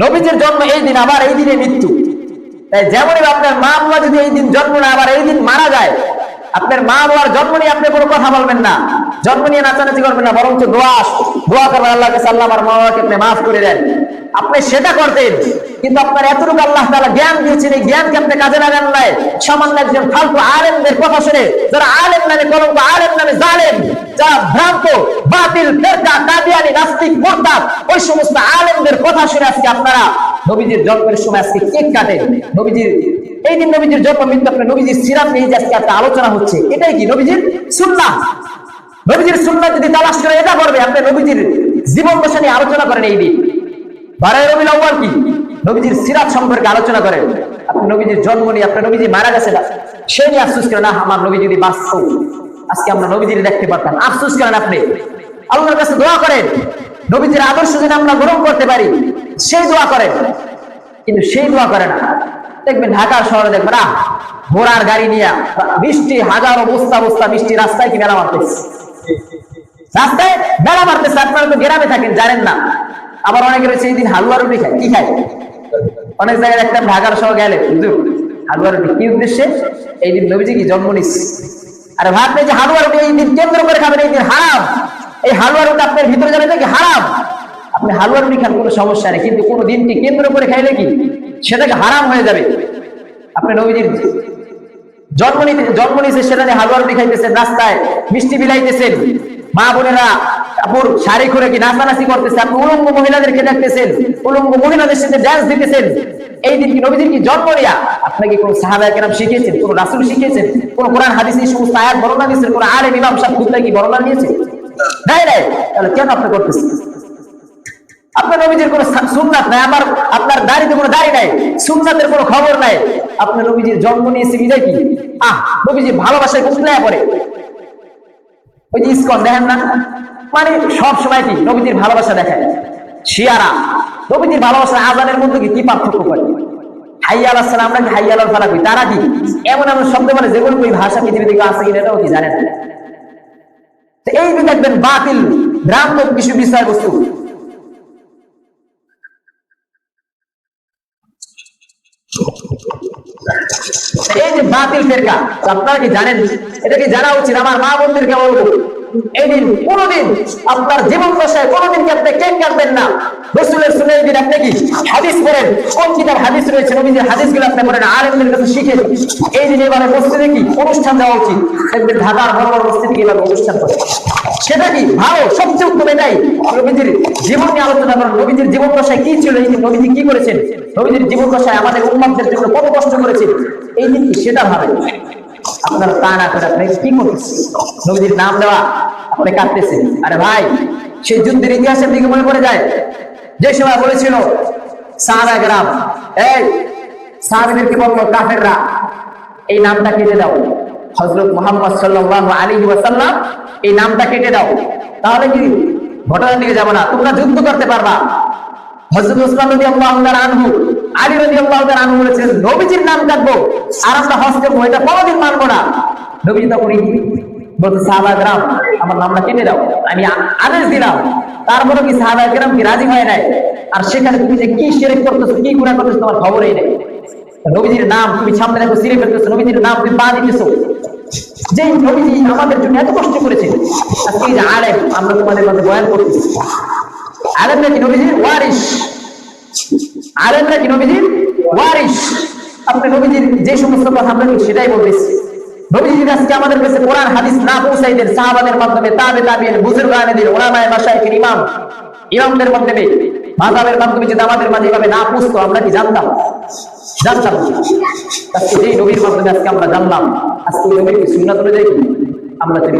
নবীজির জন্ম এই দিন, আবার এই দিনে মৃত্যু। তাই যেমনই আপনার মা বাবা যদি এই দিন জন্ম নেয় আবার এই দিন মারা যায়, আপনার মা বাবার জন্ম নিয়ে আপনি কোনো কথা বলবেন না, জন্ম নিয়ে নাচানাচি করবেন না, বরঞ্চ দোয়া করবেন আল্লাহ কাছে, আল্লাহ আমার মা বাবাকে আপনি মাফ করে দেন। আপনি সেটা করতেন, কিন্তু আপনার এতটুকু আল্লাহ তাআলা জ্ঞান দিয়েছেন, এই জ্ঞানকে আপনি কাজে লাগান নাই। সামান্য একজন ফালতু আলেমদের কথা শুনে, যারা আলেম নামে কলঙ্ক, আলেম নামে জালেম, যারা ভ্রান্ত বাতিল ফেরকা কাদিয়ানী নাস্তিক মুরতাদ, ওই সমস্ত আলেমদের কথা শুনে আজকে আপনারা নবীজির জন্মের সময় আজকে কেক কাটেন। নবীজির এই দিন নবীজির জন্ম মৃত্যু, আপনার নবীজির সিরাত নিয়ে আজকে একটা আলোচনা হচ্ছে, এটাই কি নবীজির সুন্নাহ? নবীজির সুন্নাহ যদি তালাশ করে এটা করবে, আপনি নবীজির জীবন দশা নিয়ে আলোচনা করেন। এই দিন 12 রবিউল আউয়াল কি নবীজির সিরাত সম্পর্কে আলোচনা করেন। আপনি নবীজির জন্ম নিয়ে, আপনার নবীজি মারা গেছে না সে নিয়ে আফসোস করেন, না আমার নবী যদি বাঁচতো আজকে আমরা নবীজির দেখতে পারতাম, আফসোস করেন। আপনি আল্লাহর কাছে দোয়া করেন নবীজির আদর্শ যেন আমরা গ্রহণ করতে পারি, সেই দোয়া করেন। কিন্তু সেই দোয়া করে না। দেখবেন ঢাকার শহরে দেখবেন না ঘোড়ার গাড়ি নিয়ে মিষ্টি, হাজারো বস্তা বস্তা মিষ্টি রাস্তায় কি মেলা মারতেছে, রাস্তায় মেলা মারতেছে। আপনারা তো গ্রামে থাকেন, জানেন না। আবার অনেকে রয়েছে এই দিন হালুয়া রুটি খায়। কি খায়? অনেক জায়গায় দেখতাম ঢাকার শহর গেলে হালুয়া রুটি। কি উদ্দেশ্যে? এই দিন নবীজি কি জন্ম নিচ্ছে। আরে ভাবলে যে হালুয়া রুটি এই দিন কেন্দ্র করে খাবেন, এই দিন হারাম। এই হালুয়া রুটি আপনার ভিতরে যাবে নাকি হারাম? আপনি হালুয়া রুটি খান, কোনো সমস্যা নেই, কিন্তু কোনো দিনটি কেন্দ্র করে খাইলে কি সেটাকে হারাম হয়ে যাবে। আপনি নবীজির জন্ম নিচ্ছে সেটা নিয়ে হালুয়া রুটি খাইতেছেন, রাস্তায় মিষ্টি বিলাইতেছেন, মা বোনেরা কাপড় শাড়ি করে কি নাচানাচি করতেছে, আপনি উলঙ্গ মহিলাদেরকে দেখতেছেন, উলঙ্গ মহিলাদের সাথে ড্যান্স দিতেছেন। এই দিন কি নবীজির কি জন্ম নিয়া আপনাকে কোন সাহাবায়ে কেরাম শিখিয়েছেন, কোন রাসূল শিখিয়েছেন, কোন কোরআন হাদিস এই সমস্ত আয়াত বর্ণনা দিয়েছেন, কোন আলেম ইমাম সাহেব খুতবা কি বর্ণনা দিয়েছে? নাই। তাহলে কেন আপনি করতেছেন? আপনার নবীজির কোনো সুন্নাত নাই, আপনার দাড়িতে কোনো দাড়ি নাই, সুন্নাতের কোনো খবর নাই। আপনার নবীজির জন্ম নিয়েছে বিদায় কি নবীজির ভালোবাসায় কুচলায়া পড়ে। ওই যে ইসকন দেখেন না, মানে সব সময় কি নবীজির ভালোবাসা দেখায়। শিয়ারা নবীজির ভালোবাসা আযানের মধ্যে কি পার্থক্য করে? হাইয়া আলাস সালাম, আমরা কি হাইয়া আলাল ফালাহ কই, তারা কি এমন এমন শব্দ বলে যেগুলো ওই ভাষা পৃথিবীতে আছে কিনা এটাও কি জানেন। তো এই যে দেখবেন বাতিল ভ্রান্ত কিছু বিষয়বস্তু, এই যে বাতিল ফেরকা, আপনারা কি জানেন? এটা কি জানা উচিত। আমার মা বোনদেরকে বলবো, এই দিন কোনদিন আপনার জীবন দশায় কোনদিন কি আপনি কেক কাটবেন না। রাসূলের সুন্নাহ দিন আপনি কি হাদিস পড়েন, কোন কিতাব হাদিস রয়েছে নবীজির হাদিসগুলো আপনি পড়েন, আলেমদের কাছে শিখেন। এই দিন এবারে মসজিদে কি অনুষ্ঠান দেওয়া উচিত। দেখবেন ঢাকার বড় বড় মসজিদে কি এভাবে অনুষ্ঠান করে, সেটা কি ভালো, সবচেয়ে উত্তম এটাই। নবীজির জীবন নিয়ে আলোচনা করেন, নবীজির জীবন দশায় কি ছিল, এই দিন নবীজি কি করেছেন, নবীজির জীবন দশায় আমাদের উম্মতদের জন্য কত কষ্ট করেছেন, এই দিন কি সেটা ভাবেন। আপনার তা না করে আপনি কি করতেছেন? নবীজির নাম দেওয়া আপনি কাটতেছেন। আরে ভাই, সেই যুদ্ধের ইতিহাসের দিকে মনে পড়ে যায়, যে সময় বলেছিল সাহাবায়ে কেরাম, এই সাহাবীদেরকে বলল কাফেররা এই নামটা কেটে দাও, হযরত মুহাম্মদ সাল্লাল্লাহু আলাইহি ওয়াসাল্লাম এই নামটা কেটে দাও, তাহলে কি ঘটনার দিকে যাব না, তোমরা যুদ্ধ করতে পারবা। হযরত উসমান রাদিয়াল্লাহু তাআলা আনহু, আলী রাদিয়াল্লাহু তাআলা আনহু বলেছেন নবীজির নাম কাটবো আর আমরা হজ করবো, এটা কোনোদিন মানবো না। নবীজি তখন বলতে সাহাবায়ে কেরাম আমার নামটা কেটে দাও, আমি আদেশ দিলাম। তারপরে কি সাহাবায়ে কেরাম কি রাজি হয় নাই? আর সেখানে তুমি যে কি শিরক করতেছো, কি গুনাহ করতেছো তোমার খবরই নেই। নবীজির নাম তুমি সামনে রেখে ছিঁড়ে ফেলতেছো, নবীজির নাম তুমি পা দিতেছো। যে নবীজি আমাদের জন্য এত কষ্ট করেছেন, আজকে এই যে আলেম আমরা তোমাদের মধ্যে বয়ান করতেছি, আলেমরা কি নবীজির ওয়ারিস? আলেমরা কি নবীজির ওয়ারিস? আপনি নবীজির যে সমস্ত কথা আমরা সেটাই বলতেছি। নবীজি আজকে আমাদের কাছে কোরআন হাদিস না পৌঁছাইতেন সাহাবাদের মাধ্যমে, তাবেঈন, বুজুর্গানেদের, উলামায়ে মাশায়েখের ইমামদের মাধ্যমে, মাযহাবের মাধ্যমে যদি আমাদের মাঝে এভাবে না পৌঁছতো আমরা কি জানতাম? জানতাম না। আজকে যেই নবীর মাধ্যমে আজকে আমরা জানলাম, আজকে নবীর সুন্নাত অনুযায়ী আমরা চলি।